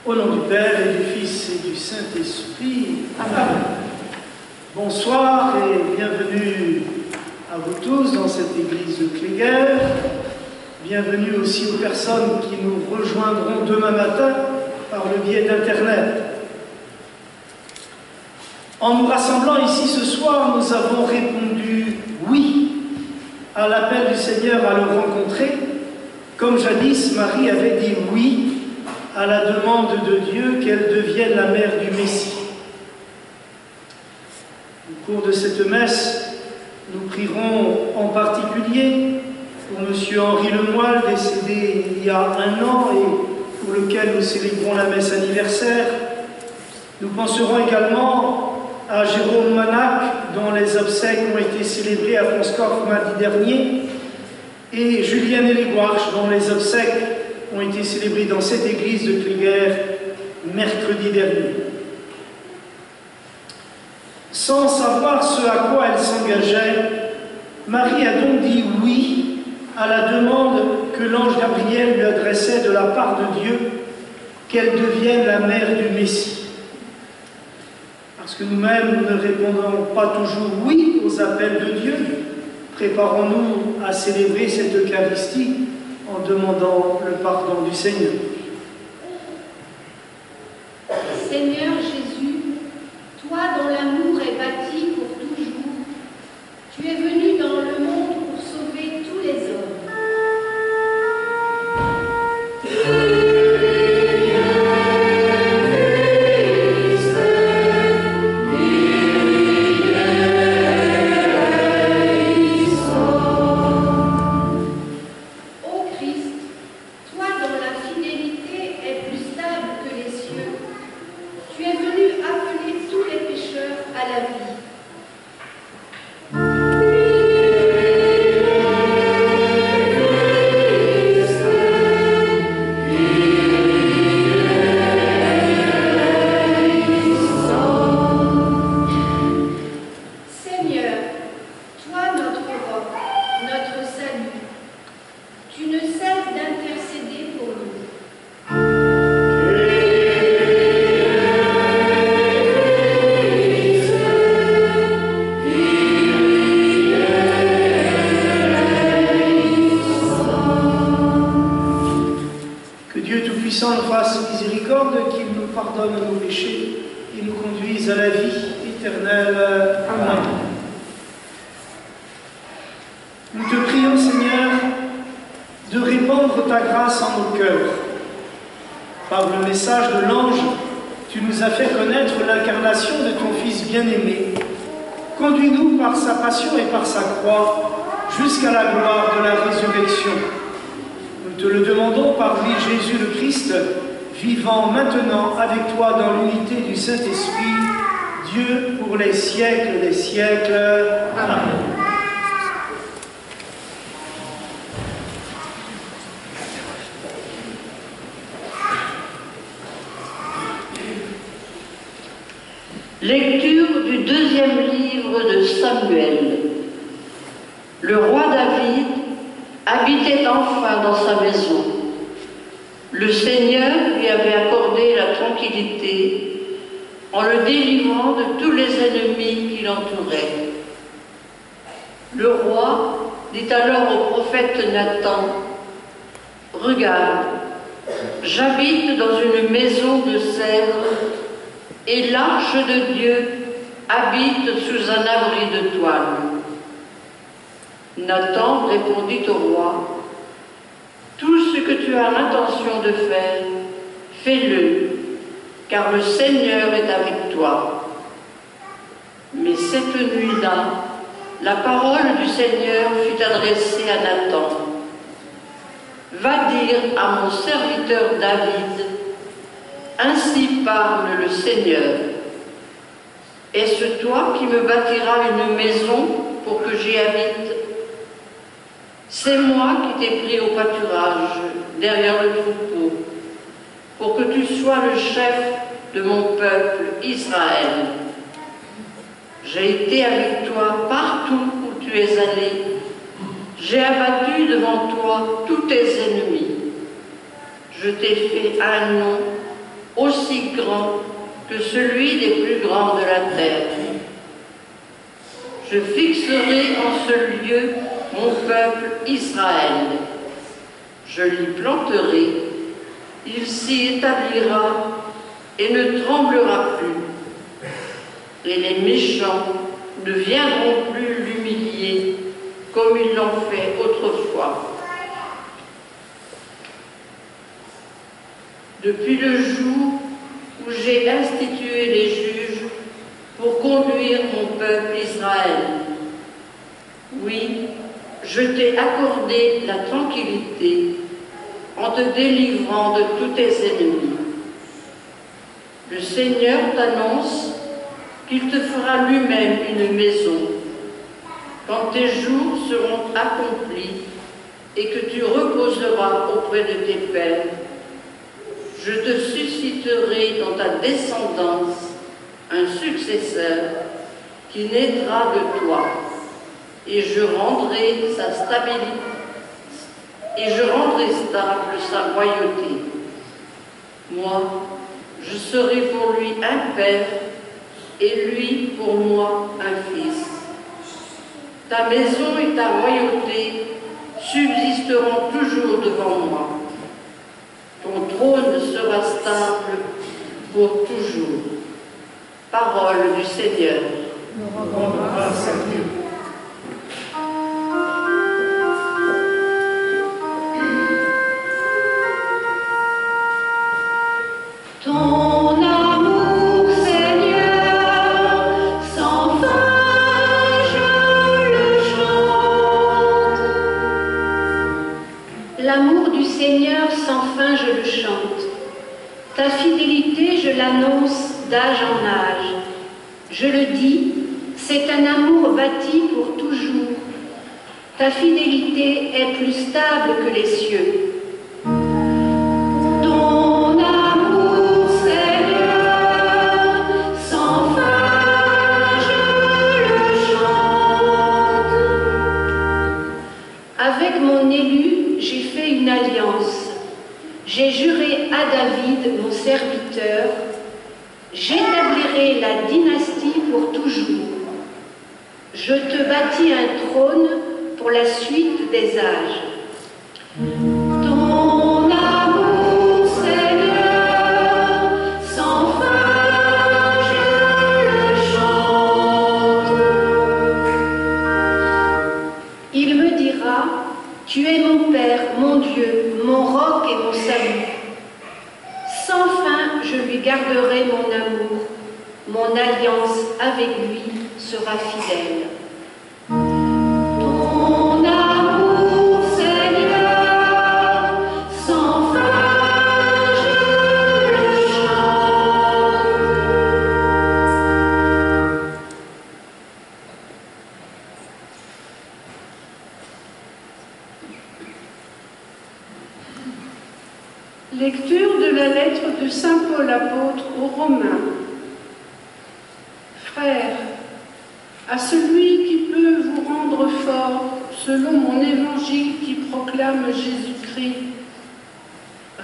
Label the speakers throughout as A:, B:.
A: Au nom du Père et du Fils et du Saint-Esprit. Amen. Bonsoir et bienvenue à vous tous dans cette église de Cléguer. Bienvenue aussi aux personnes qui nous rejoindront demain matin par le biais d'Internet. En nous rassemblant ici ce soir, nous avons répondu oui à l'appel du Seigneur à le rencontrer, comme jadis Marie avait dit oui à la demande de Dieu qu'elle devienne la mère du Messie. Au cours de cette messe, nous prierons en particulier pour M. Henri Lemoyle, décédé il y a 1 an et pour lequel nous célébrons la messe anniversaire. Nous penserons également à Jérôme Manac, dont les obsèques ont été célébrées à Ponscorf mardi dernier, et Julien Eléguarche, dont les obsèques ont été célébrées dans cette église de Cléguer mercredi dernier. Sans savoir ce à quoi elle s'engageait, Marie a donc dit oui à la demande que l'ange Gabriel lui adressait de la part de Dieu, qu'elle devienne la mère du Messie. Parce que nous-mêmes, nous ne répondons pas toujours oui aux appels de Dieu, préparons-nous à célébrer cette Eucharistie en demandant le pardon du Seigneur.
B: Seigneur Jésus, toi dont l'amour est bâti pour toujours, tu es venu dans le monde pour sauver tous les hommes.
A: Conduis-nous par sa passion et par sa croix jusqu'à la gloire de la résurrection. Nous te le demandons par lui Jésus le Christ, vivant maintenant avec toi dans l'unité du Saint-Esprit, Dieu pour les siècles des siècles. Amen.
C: Lecture du 2e livre de Samuel. Le roi David habitait enfin dans sa maison. Le Seigneur lui avait accordé la tranquillité en le délivrant de tous les ennemis qui l'entouraient. Le roi dit alors au prophète Nathan : « Regarde, j'habite dans une maison de cèdre et l'arche de Dieu habite sous un abri de toile. » Nathan répondit au roi : « Tout ce que tu as l'intention de faire, fais-le, car le Seigneur est avec toi. » Mais cette nuit-là, la parole du Seigneur fut adressée à Nathan. « Va dire à mon serviteur David : ainsi parle le Seigneur. Est-ce toi qui me bâtiras une maison pour que j'y habite? C'est moi qui t'ai pris au pâturage, derrière le troupeau, pour que tu sois le chef de mon peuple Israël. J'ai été avec toi partout où tu es allé. J'ai abattu devant toi tous tes ennemis. Je t'ai fait un nom aussi grand que celui des plus grands de la terre. Je fixerai en ce lieu mon peuple Israël. Je l'y planterai, il s'y établira et ne tremblera plus. Et les méchants ne viendront plus l'humilier comme ils l'ont fait autrefois. Depuis le jour où j'ai institué les juges pour conduire mon peuple Israël, oui, je t'ai accordé la tranquillité en te délivrant de tous tes ennemis. Le Seigneur t'annonce qu'il te fera lui-même une maison quand tes jours seront accomplis et que tu reposeras auprès de tes pères. Je te susciterai dans ta descendance un successeur qui naîtra de toi, et je rendrai stable sa royauté. Moi, je serai pour lui un père, et lui pour moi un fils. Ta maison et ta royauté subsisteront toujours devant moi. Ton trône sera stable pour toujours. Parole du Seigneur.
A: Nous rendons grâce à Dieu.
B: Ton amour, Seigneur, sans fin, je le chante. L'amour du Seigneur, sans fin, je le chante. Ta fidélité, je l'annonce d'âge en âge. Je le dis, c'est un amour bâti pour toujours. Ta fidélité est plus stable que les cieux. Ton amour, Seigneur, sans fin, je le chante. Avec mon élu, j'ai fait une alliance. J'ai juré à David, mon serviteur, j'établirai la dynastie pour toujours. Je te bâtis un trône pour la suite des âges. Ton amour, Seigneur, sans fin, je le chante. Il me dira, tu es mon Père, mon Dieu, mon roc et mon salut. Sans fin, je lui garderai mon amour. Mon alliance avec lui sera fidèle. Ton amour, Seigneur, sans fin, je le chante.
D: Lecture de la lettre de saint Paul apôtre aux Romains. Frères, à celui qui peut vous rendre fort selon mon évangile qui proclame Jésus-Christ,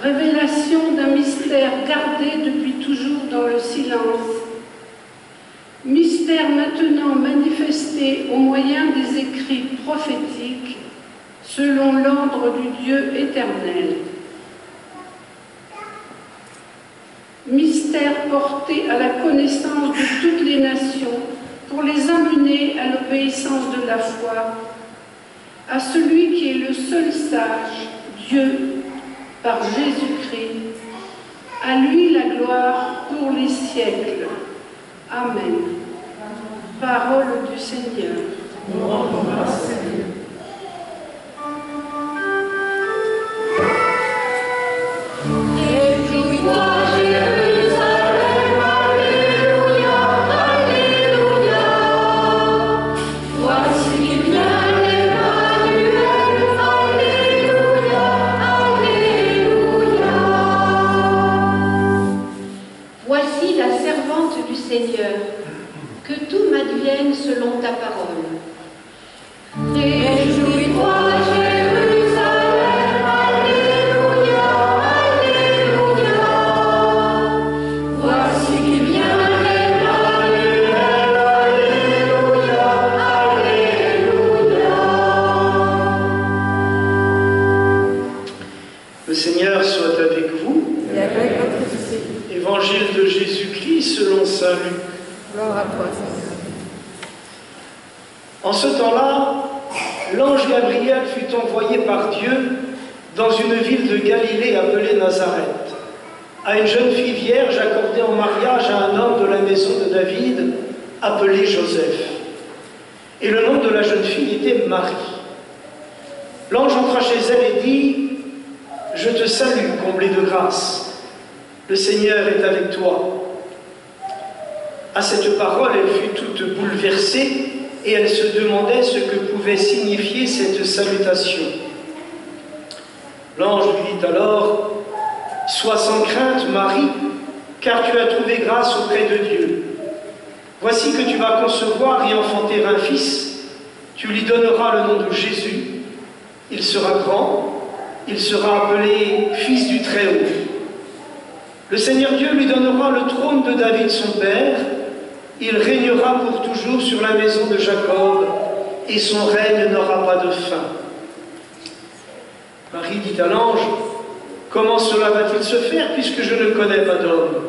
D: révélation d'un mystère gardé depuis toujours dans le silence, mystère maintenant manifesté au moyen des écrits prophétiques selon l'ordre du Dieu éternel. Mystère porté à la connaissance de toutes les nations pour les amener à l'obéissance de la foi, à celui qui est le seul sage, Dieu, par Jésus-Christ. À lui la gloire pour les siècles. Amen. Parole du Seigneur.
A: Nous rendons grâce à Dieu.
B: Seigneur, que tout m'advienne selon ta parole. Réjouis-toi, Jérusalem, Alléluia, Alléluia.
A: selon saint Luc.
E: Gloire à toi, Seigneur.
A: En ce temps-là, l'ange Gabriel fut envoyé par Dieu dans une ville de Galilée appelée Nazareth, à une jeune fille vierge accordée en mariage à un homme de la maison de David, appelé Joseph. Et le nom de la jeune fille était Marie. L'ange entra chez elle et dit : « Je te salue, comblée de grâce. Le Seigneur est avec toi. » À cette parole, elle fut toute bouleversée et elle se demandait ce que pouvait signifier cette salutation. L'ange lui dit alors : « Sois sans crainte, Marie, car tu as trouvé grâce auprès de Dieu. Voici que tu vas concevoir et enfanter un fils. Tu lui donneras le nom de Jésus. Il sera grand, il sera appelé Fils du Très-Haut. Le Seigneur Dieu lui donnera le trône de David son père. Il régnera pour toujours sur la maison de Jacob, et son règne n'aura pas de fin. » Marie dit à l'ange : « Comment cela va-t-il se faire, puisque je ne connais pas d'homme ?»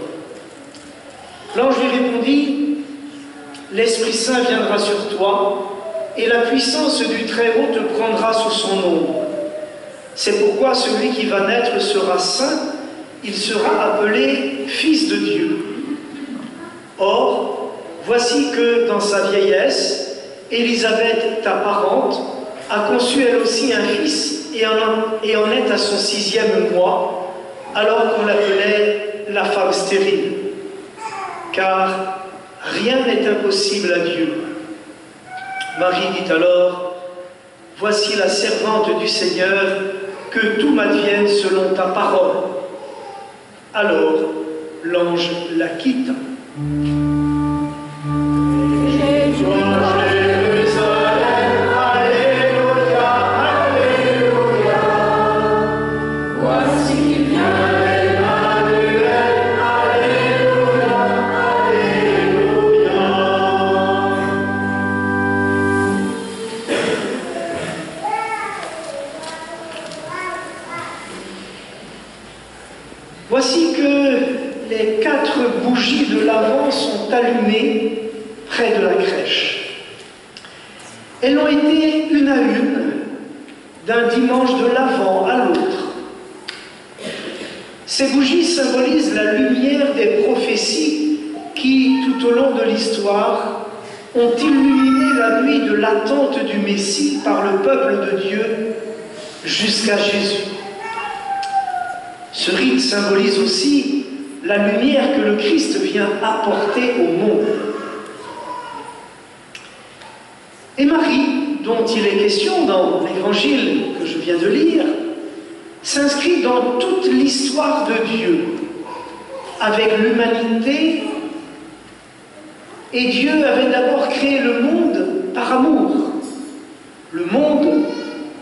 A: L'ange lui répondit : « L'Esprit Saint viendra sur toi, et la puissance du Très-Haut te prendra sous son ombre. C'est pourquoi celui qui va naître sera saint, il sera appelé Fils de Dieu. Or, voici que dans sa vieillesse, Élisabeth, ta parente, a conçu elle aussi un fils et en est à son 6e mois, alors qu'on l'appelait la femme stérile. Car rien n'est impossible à Dieu. » Marie dit alors : « Voici la servante du Seigneur, que tout m'advienne selon ta parole. » Alors l'ange la quitta. Voici que les 4 bougies de l'Avent sont allumées près de la crèche. Elles ont été une à une, d'un dimanche de l'Avent à l'autre. Ces bougies symbolisent la lumière des prophéties qui, tout au long de l'histoire, ont illuminé la nuit de l'attente du Messie par le peuple de Dieu jusqu'à Jésus. Ce rite symbolise aussi la lumière que le Christ vient apporter au monde. Et Marie, dont il est question dans l'évangile que je viens de lire, s'inscrit dans toute l'histoire de Dieu, avec l'humanité. Et Dieu avait d'abord créé le monde par amour, le monde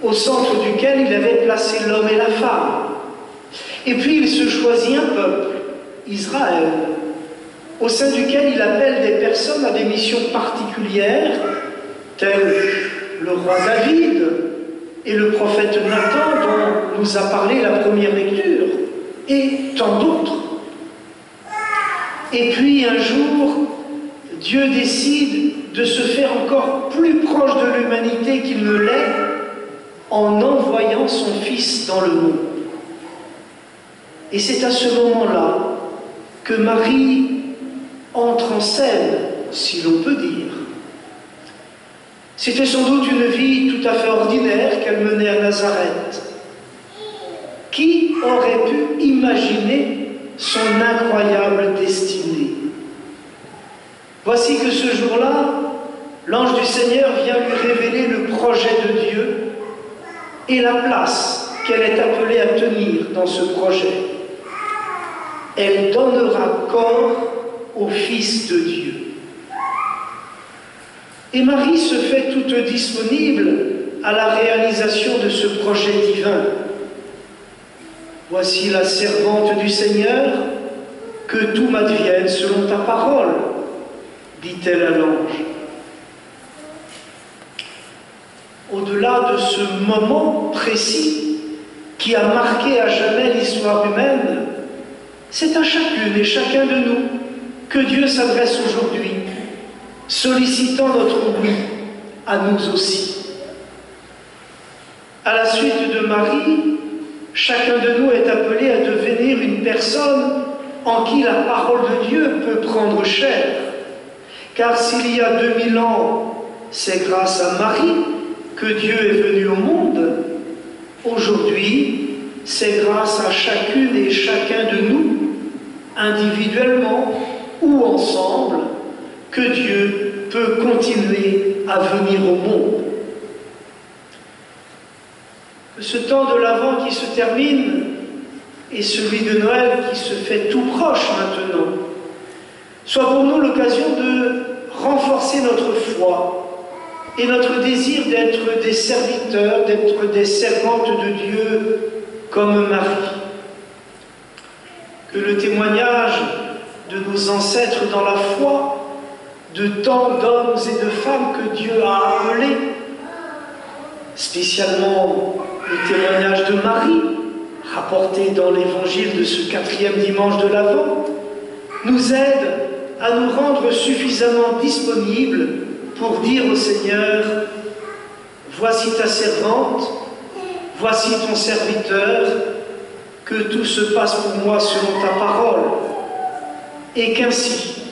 A: au centre duquel il avait placé l'homme et la femme. Et puis il se choisit un peuple, Israël, au sein duquel il appelle des personnes à des missions particulières, telles le roi David et le prophète Nathan dont nous a parlé la première lecture, et tant d'autres. Et puis un jour, Dieu décide de se faire encore plus proche de l'humanité qu'il ne l'est en envoyant son Fils dans le monde. Et c'est à ce moment-là que Marie entre en scène, si l'on peut dire. C'était sans doute une vie tout à fait ordinaire qu'elle menait à Nazareth. Qui aurait pu imaginer son incroyable destinée? Voici que ce jour-là, l'ange du Seigneur vient lui révéler le projet de Dieu et la place qu'elle est appelée à tenir dans ce projet. Elle donnera corps au Fils de Dieu. Et Marie se fait toute disponible à la réalisation de ce projet divin. Voici la servante du Seigneur, que tout m'advienne selon ta parole, dit-elle à l'ange. Au-delà de ce moment précis qui a marqué à jamais l'histoire humaine, c'est à chacune et chacun de nous que Dieu s'adresse aujourd'hui, sollicitant notre oui à nous aussi. À la suite de Marie, chacun de nous est appelé à devenir une personne en qui la parole de Dieu peut prendre chair. Car s'il y a 2000 ans, c'est grâce à Marie que Dieu est venu au monde, aujourd'hui, c'est grâce à chacune et chacun de nous, individuellement ou ensemble, que Dieu peut continuer à venir au monde. Que ce temps de l'Avent qui se termine et celui de Noël qui se fait tout proche maintenant soit pour nous l'occasion de renforcer notre foi et notre désir d'être des serviteurs, d'être des servantes de Dieu comme Marie. Que le témoignage de nos ancêtres dans la foi, de tant d'hommes et de femmes que Dieu a appelés, spécialement le témoignage de Marie, rapporté dans l'évangile de ce 4e dimanche de l'Avent, nous aide à nous rendre suffisamment disponibles pour dire au Seigneur: voici ta servante, voici ton serviteur, que tout se passe pour moi selon ta parole, et qu'ainsi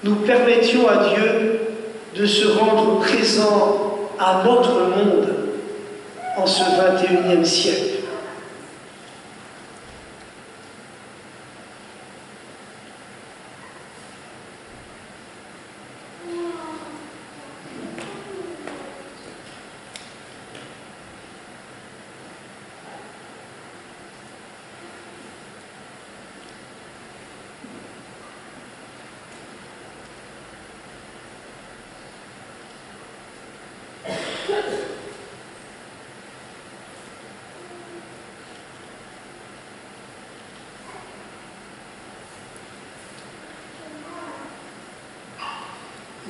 A: nous permettions à Dieu de se rendre présent à notre monde en ce 21e siècle.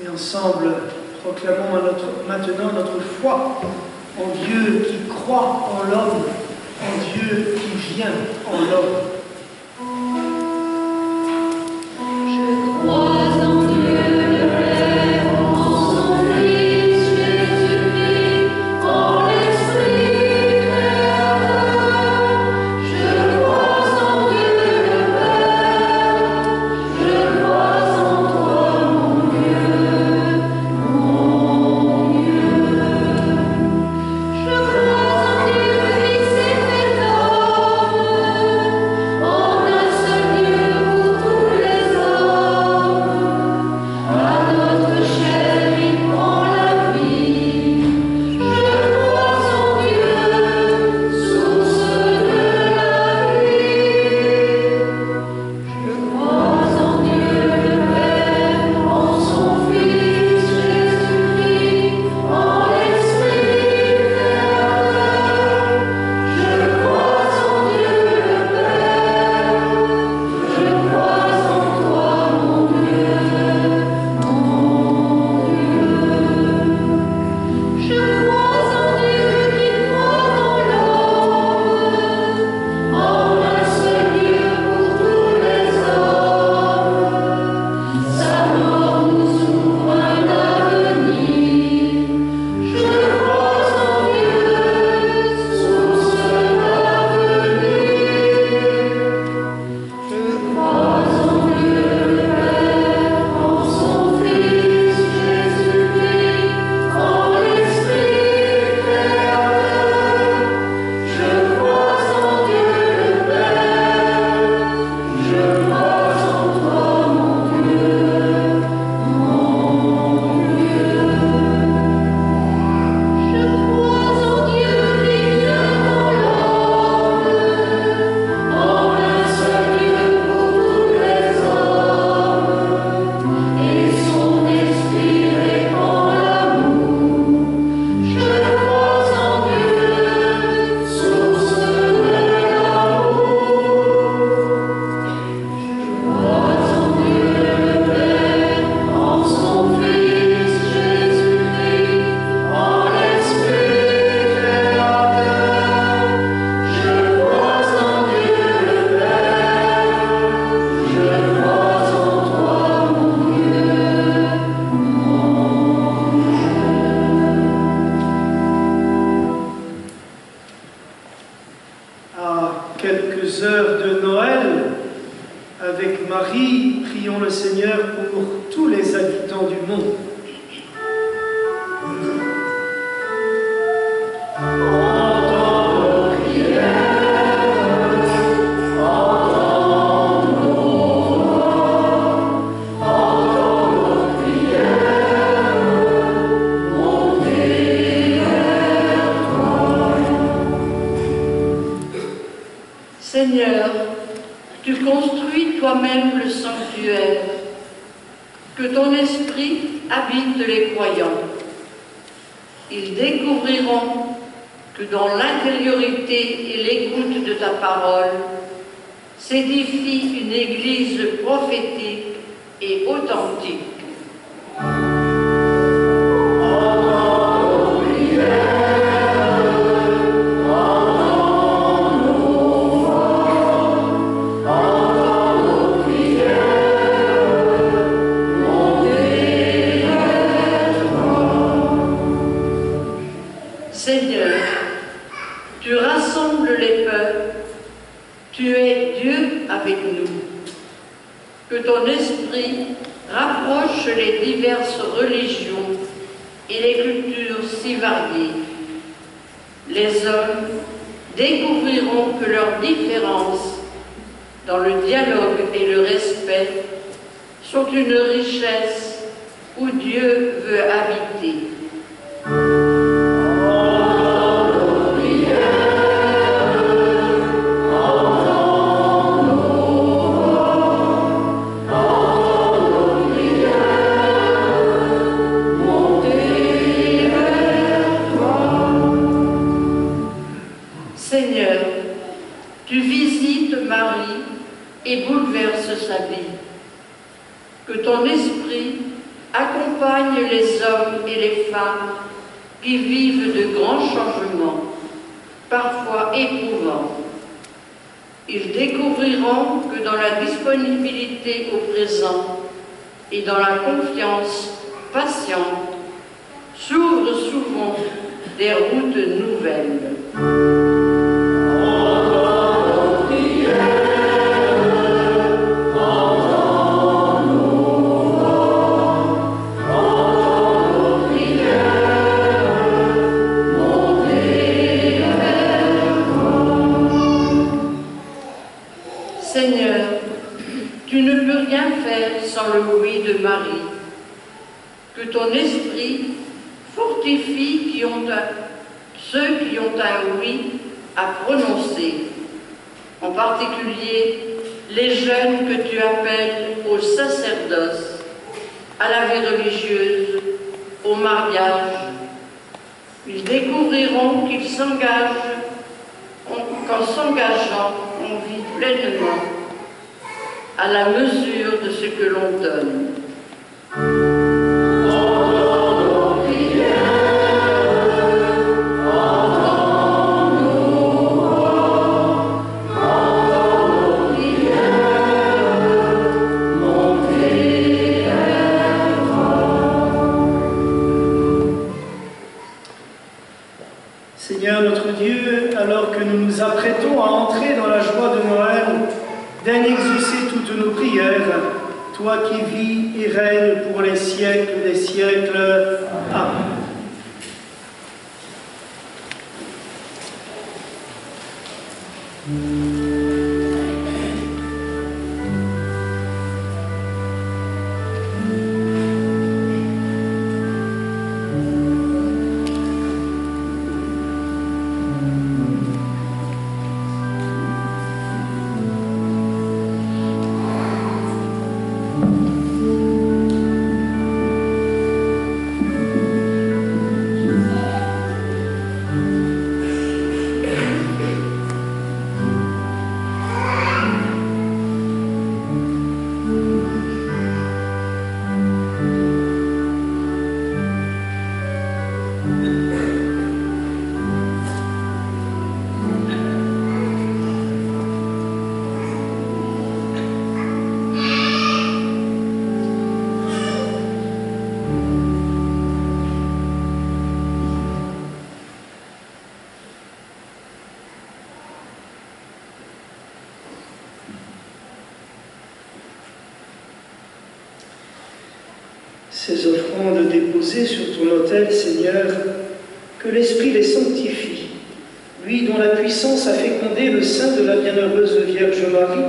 A: Et ensemble, proclamons maintenant notre foi en Dieu qui croit en l'homme, en Dieu qui vient en l'homme. Avec Marie, prions le Seigneur pour tous les habitants du monde.
C: Seigneur, tu construis toi-même le sanctuaire, que ton esprit habite les croyants. Ils découvriront que dans l'intériorité et l'écoute de ta parole s'édifie une église prophétique et authentique. Seigneur, tu rassembles les peuples, tu es Dieu avec nous. Que ton esprit rapproche les diverses religions et les cultures si variées. Les hommes découvriront que leurs différences, dans le dialogue et le respect, sont une richesse où Dieu veut habiter. Seigneur, tu visites Marie et bouleverses sa vie. Que ton esprit accompagne les hommes et les femmes qui vivent de grands changements, parfois éprouvants. Ils découvriront que dans la disponibilité au présent et dans la confiance patiente s'ouvrent souvent des routes nouvelles. Seigneur, tu ne peux rien faire sans le oui de Marie. Que ton esprit fortifie ceux qui ont un oui à prononcer, en particulier les jeunes que tu appelles au sacerdoce, à la vie religieuse, au mariage. Ils découvriront qu'ils s'engagent, qu'en s'engageant, on vit pleinement à la mesure de ce que l'on donne.
A: Seigneur notre Dieu, alors que nous nous apprêtons à entrer dans la joie de Noël, daigne exaucer toutes nos prières, toi qui vis et règnes pour les siècles des siècles. Amen. Ces offrandes déposées sur ton autel, Seigneur, que l'Esprit les sanctifie, lui dont la puissance a fécondé le sein de la bienheureuse Vierge Marie,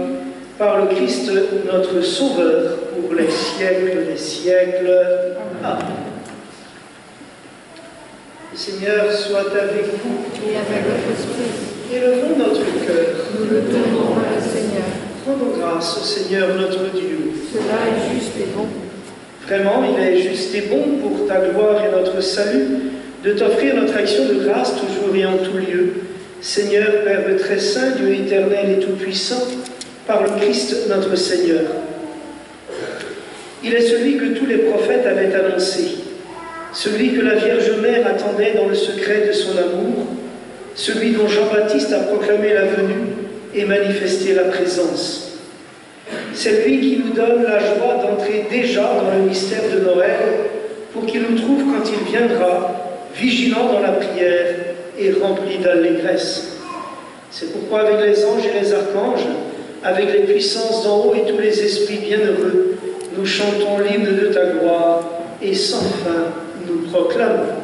A: par le Christ notre Sauveur, pour les siècles des siècles. Amen. Le Seigneur soit avec vous.
E: Et avec votre esprit.
A: Élevons notre cœur.
E: Nous le tenons à le Seigneur.
A: Rendons grâce au Seigneur notre Dieu.
E: Cela est juste et bon.
A: Vraiment, il est juste et bon pour ta gloire et notre salut de t'offrir notre action de grâce toujours et en tout lieu. Seigneur, Père très saint, Dieu éternel et tout-puissant, par le Christ notre Seigneur. Il est celui que tous les prophètes avaient annoncé, celui que la Vierge Mère attendait dans le secret de son amour, celui dont Jean-Baptiste a proclamé la venue et manifesté la présence. C'est lui qui nous donne la joie d'entrer déjà dans le mystère de Noël pour qu'il nous trouve quand il viendra, vigilants dans la prière et remplis d'allégresse. C'est pourquoi avec les anges et les archanges, avec les puissances d'en haut et tous les esprits bienheureux, nous chantons l'hymne de ta gloire et sans fin nous proclamons.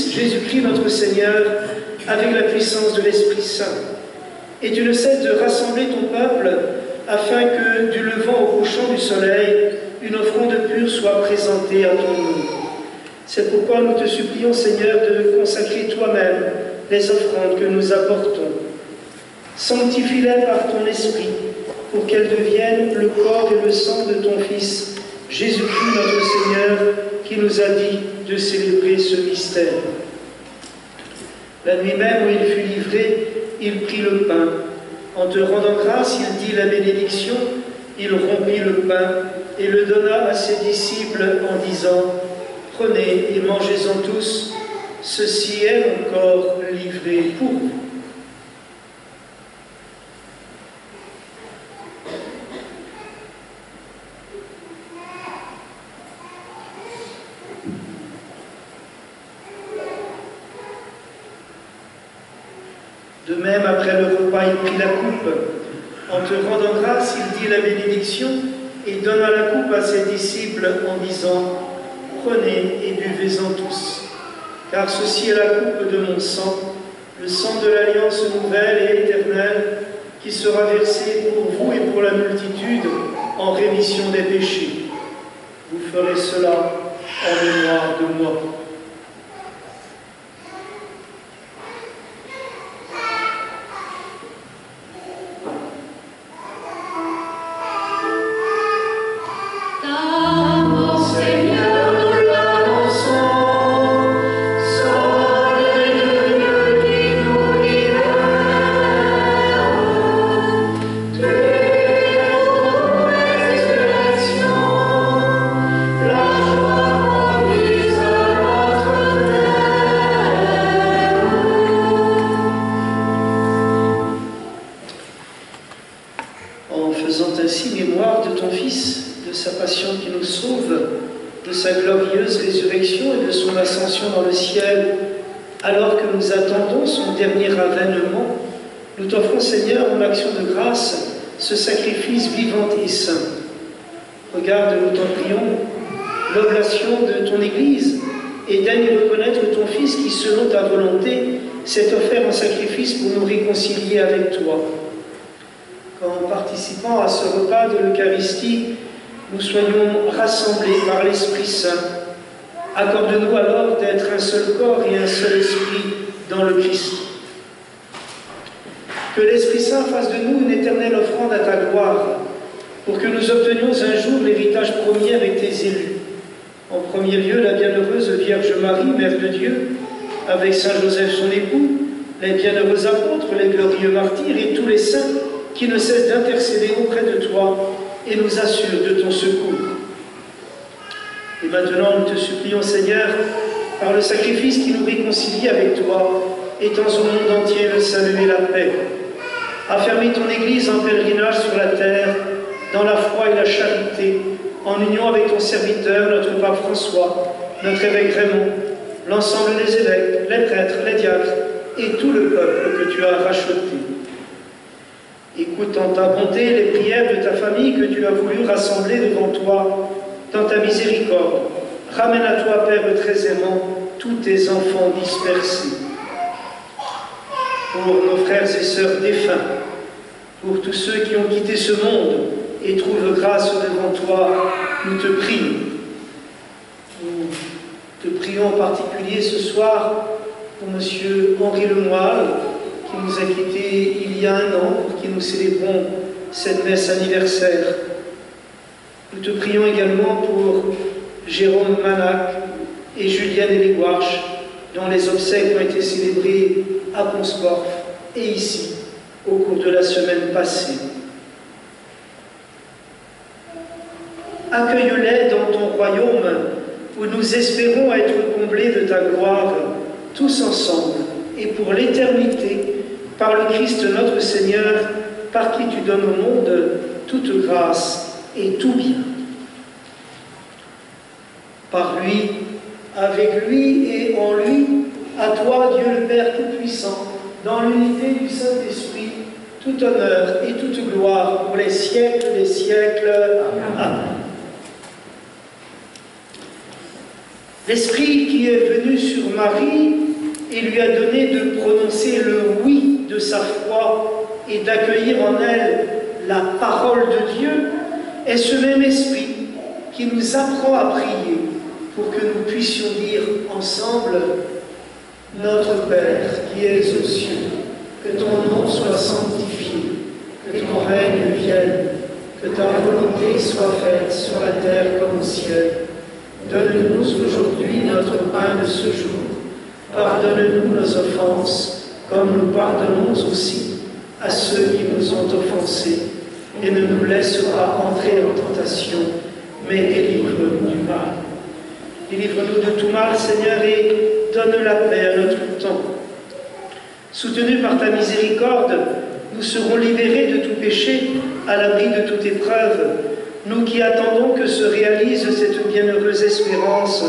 A: Jésus-Christ notre Seigneur, avec la puissance de l'Esprit Saint. Et tu ne cesses de rassembler ton peuple, afin que, du levant au couchant du soleil, une offrande pure soit présentée à ton nom. C'est pourquoi nous te supplions, Seigneur, de consacrer toi-même les offrandes que nous apportons. Sanctifie-les par ton Esprit, pour qu'elles deviennent le corps et le sang de ton Fils, Jésus-Christ notre Seigneur, qui nous a dit de célébrer ce mystère. La nuit même où il fut livré, il prit le pain. En te rendant grâce, il dit la bénédiction, il rompit le pain et le donna à ses disciples en disant « Prenez et mangez-en tous, ceci est mon corps livré pour vous. » De même, après le repas, il prit la coupe. En te rendant grâce, il dit la bénédiction et donna la coupe à ses disciples en disant « Prenez et buvez-en tous, car ceci est la coupe de mon sang, le sang de l'alliance nouvelle et éternelle, qui sera versé pour vous et pour la multitude en rémission des péchés. Vous ferez cela en mémoire de moi. » de sa glorieuse résurrection et de son ascension dans le ciel, alors que nous attendons son dernier avènement, nous t'offrons, Seigneur, en action de grâce, ce sacrifice vivant et saint. Regarde, nous t'en prions, l'oblation de ton Église, et daigne reconnaître ton Fils qui, selon ta volonté, s'est offert en sacrifice pour nous réconcilier avec toi. Qu'en participant à ce repas de l'Eucharistie, nous soyons rassemblés par l'Esprit Saint. Accorde-nous alors d'être un seul corps et un seul esprit dans le Christ. Que l'Esprit Saint fasse de nous une éternelle offrande à ta gloire, pour que nous obtenions un jour l'héritage promis avec tes élus. En premier lieu, la bienheureuse Vierge Marie, Mère de Dieu, avec Saint Joseph son époux, les bienheureux apôtres, les glorieux martyrs et tous les saints qui ne cessent d'intercéder auprès de toi et nous assurent de ton secours. Et maintenant, nous te supplions, Seigneur, par le sacrifice qui nous réconcilie avec toi, étends au monde entier le salut et la paix. Affermis ton Église en pèlerinage sur la terre, dans la foi et la charité, en union avec ton serviteur, notre pape François, notre évêque Raymond, l'ensemble des évêques, les prêtres, les diacres et tout le peuple que tu as racheté. Écoute en ta bonté les prières de ta famille que tu as voulu rassembler devant toi dans ta miséricorde. Ramène à toi, Père très aimant, tous tes enfants dispersés. Pour nos frères et sœurs défunts, pour tous ceux qui ont quitté ce monde et trouvent grâce devant toi, nous te prions. Nous te prions en particulier ce soir pour M. Henri Lemoyle, qui nous a quittés il y a 1 an, pour qui nous célébrons cette messe anniversaire. Nous te prions également pour Jérôme Manac et Julienne Eléguarche, dont les obsèques ont été célébrées à Ponscorf et ici, au cours de la semaine passée. Accueille-les dans ton royaume, où nous espérons être comblés de ta gloire, tous ensemble, et pour l'éternité, par le Christ notre Seigneur, par qui tu donnes au monde toute grâce et tout bien. Par lui, avec lui et en lui, à toi, Dieu le Père Tout-Puissant, dans l'unité du Saint-Esprit, tout honneur et toute gloire pour les siècles des siècles. Amen. L'Esprit qui est venu sur Marie et lui a donné de prononcer le oui de sa foi et d'accueillir en elle la parole de Dieu est ce même Esprit qui nous apprend à prier pour que nous puissions dire ensemble: Notre Père qui es aux cieux, que ton nom soit sanctifié, que ton règne vienne, que ta volonté soit faite sur la terre comme au ciel. Donne-nous aujourd'hui notre pain de ce jour. Pardonne-nous nos offenses, comme nous pardonnons aussi à ceux qui nous ont offensés. Et ne nous laisse pas entrer en tentation, mais délivre-nous du mal. Délivre-nous de tout mal, Seigneur, et donne la paix à notre temps. Soutenus par ta miséricorde, nous serons libérés de tout péché, à l'abri de toute épreuve, nous qui attendons que se réalise cette bienheureuse espérance,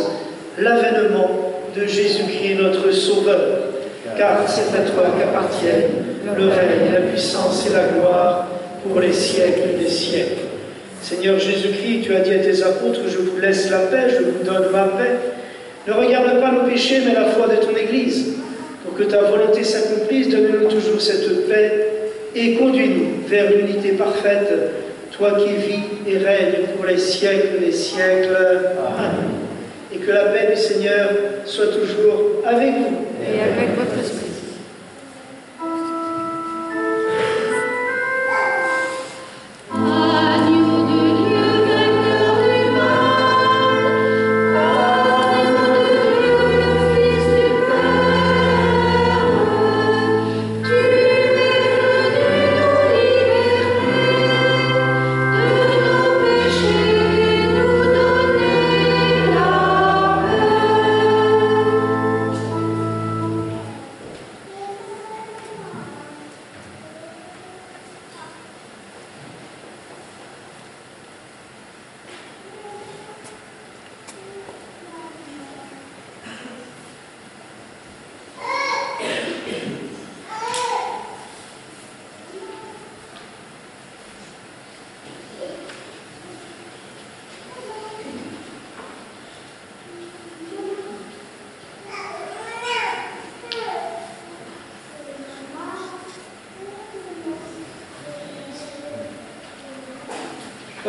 A: l'avènement de Jésus-Christ notre Sauveur. Car c'est à toi qu'appartiennent le règne, la puissance et la gloire pour les siècles des siècles. Seigneur Jésus-Christ, tu as dit à tes apôtres: je vous laisse la paix, je vous donne ma paix. Ne regarde pas nos péchés, mais la foi de ton Église. Pour que ta volonté s'accomplisse, donne-nous toujours cette paix et conduis-nous vers l'unité parfaite, toi qui vis et règnes pour les siècles des siècles. Amen. Et que la paix du Seigneur soit toujours avec vous.
E: Et avec votre esprit.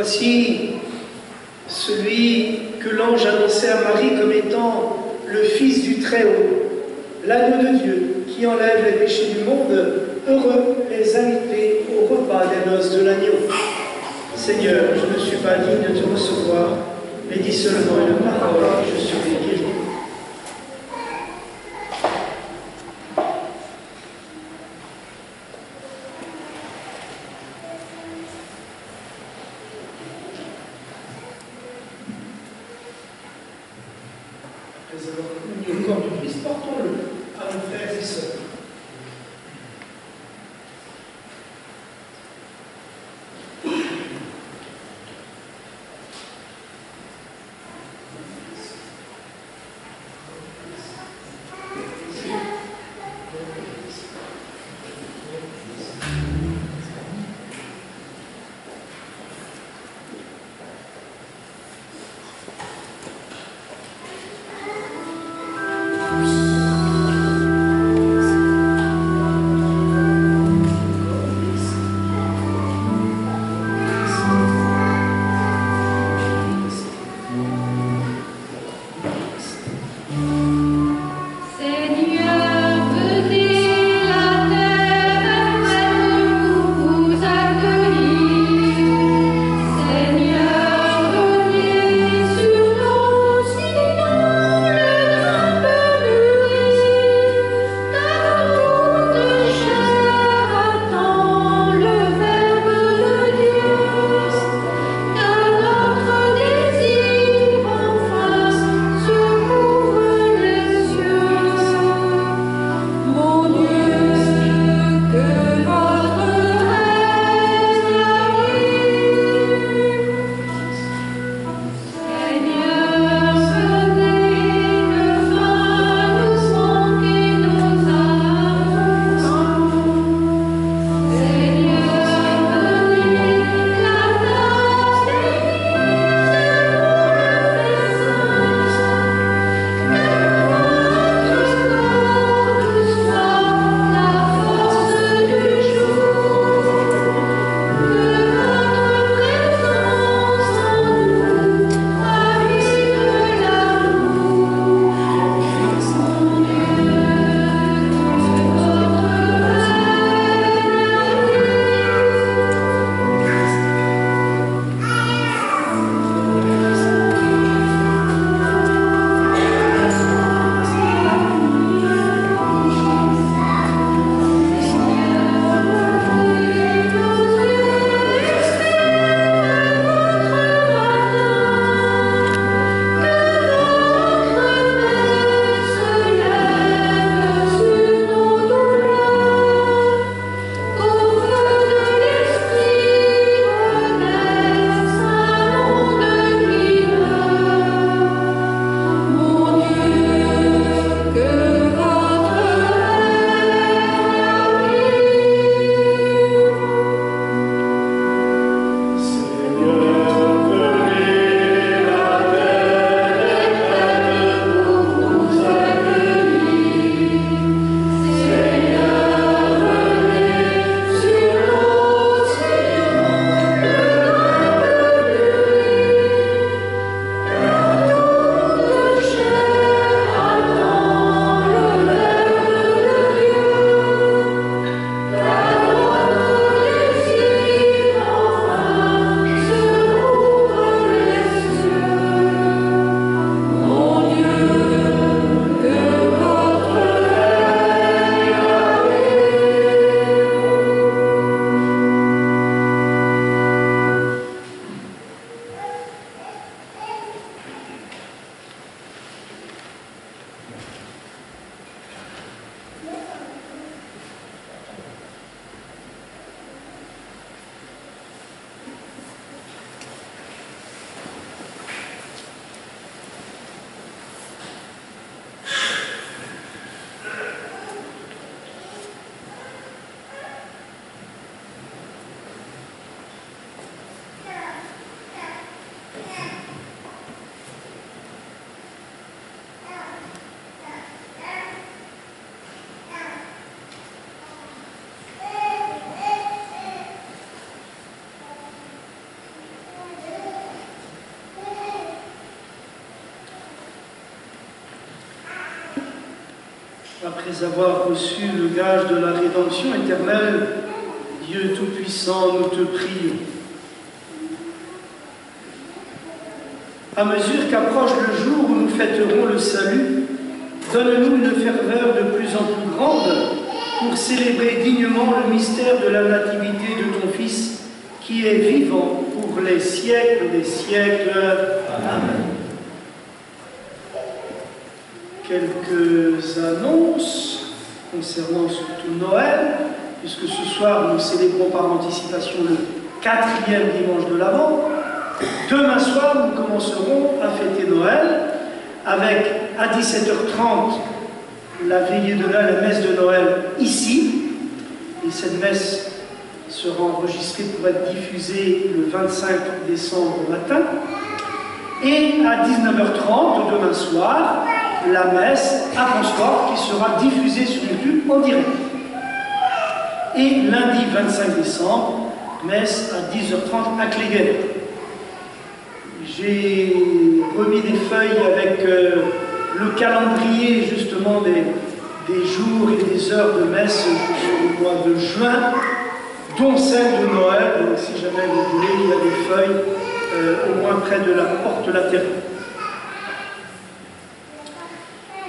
A: Voici celui que l'ange annonçait à Marie comme étant le Fils du Très-Haut, l'agneau de Dieu qui enlève les péchés du monde. Heureux les invités au repas des noces de l'agneau. Seigneur, je ne suis pas digne de te recevoir, mais dis seulement une parole, je suis guéri. Après avoir connu le corps du Christ, portons-le à nos frères et sœurs. Après avoir reçu le gage de la rédemption éternelle, Dieu Tout-Puissant, nous te prions. À mesure qu'approche le jour où nous fêterons le salut, donne-nous une ferveur de plus en plus grande pour célébrer dignement le mystère de la nativité de ton Fils, qui est vivant pour les siècles des siècles. Amen. Quelques annonces concernant surtout Noël, puisque ce soir nous célébrons par anticipation le 4e dimanche de l'Avent. Demain soir, nous commencerons à fêter Noël avec, à 17h30, la veillée de Noël, la messe de Noël ici. Et cette messe sera enregistrée pour être diffusée le 25 décembre matin. Et à 19h30, demain soir, la messe à Ponscorf qui sera diffusée sur YouTube en direct. Et lundi 25 décembre, messe à 10h30 à Cléguer. J'ai remis des feuilles avec le calendrier justement des jours et des heures de messe sur le mois de juin, dont celle de Noël. Donc si jamais vous voulez, il y a des feuilles au moins près de la porte latérale.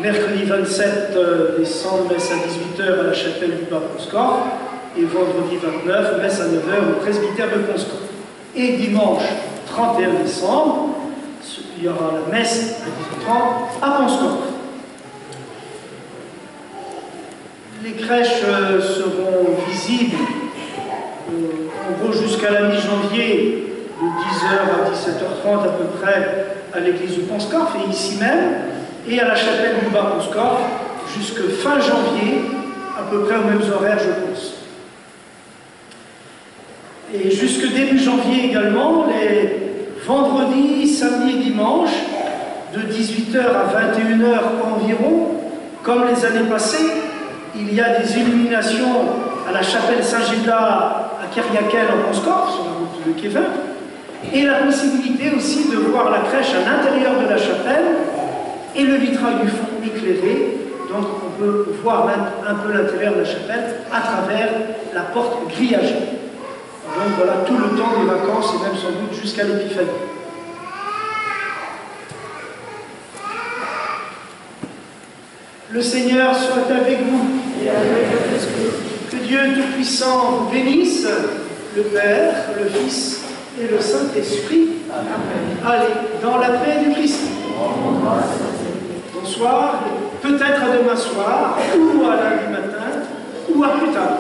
A: Mercredi 27 décembre, messe à 18h à la chapelle du Bas-Ponscorf. Et vendredi 29, messe à 9h au presbytère de Ponscorf. Et dimanche 31 décembre, il y aura la messe à 10h30 à Ponscorf. Les crèches seront visibles en gros jusqu'à la mi-janvier, de 10h à 17h30 à peu près à l'église de Ponscorf et ici même, et à la chapelle du Bas-Ponscorf jusqu'à fin janvier, à peu près aux mêmes horaires, je pense. Et jusque début janvier également, les vendredis, samedis et dimanches, de 18h à 21h environ, comme les années passées, il y a des illuminations à la chapelle Saint-Gildas à Kerriakel en Ponscorf, sur la route de Kévin, et la possibilité aussi de voir la crèche à l'intérieur de la chapelle et le vitrail du fond éclairé. Donc on peut voir un peu l'intérieur de la chapelle à travers la porte grillagée. Donc voilà tout le temps des vacances et même sans doute jusqu'à l'Épiphanie. Le Seigneur soit avec vous.
E: Et avec votre esprit.
A: Que Dieu Tout-Puissant vous bénisse, le Père, le Fils et le Saint-Esprit. Amen. Allez, dans la paix du Christ. Bonsoir, peut-être à demain soir, ou à lundi matin, ou à plus tard.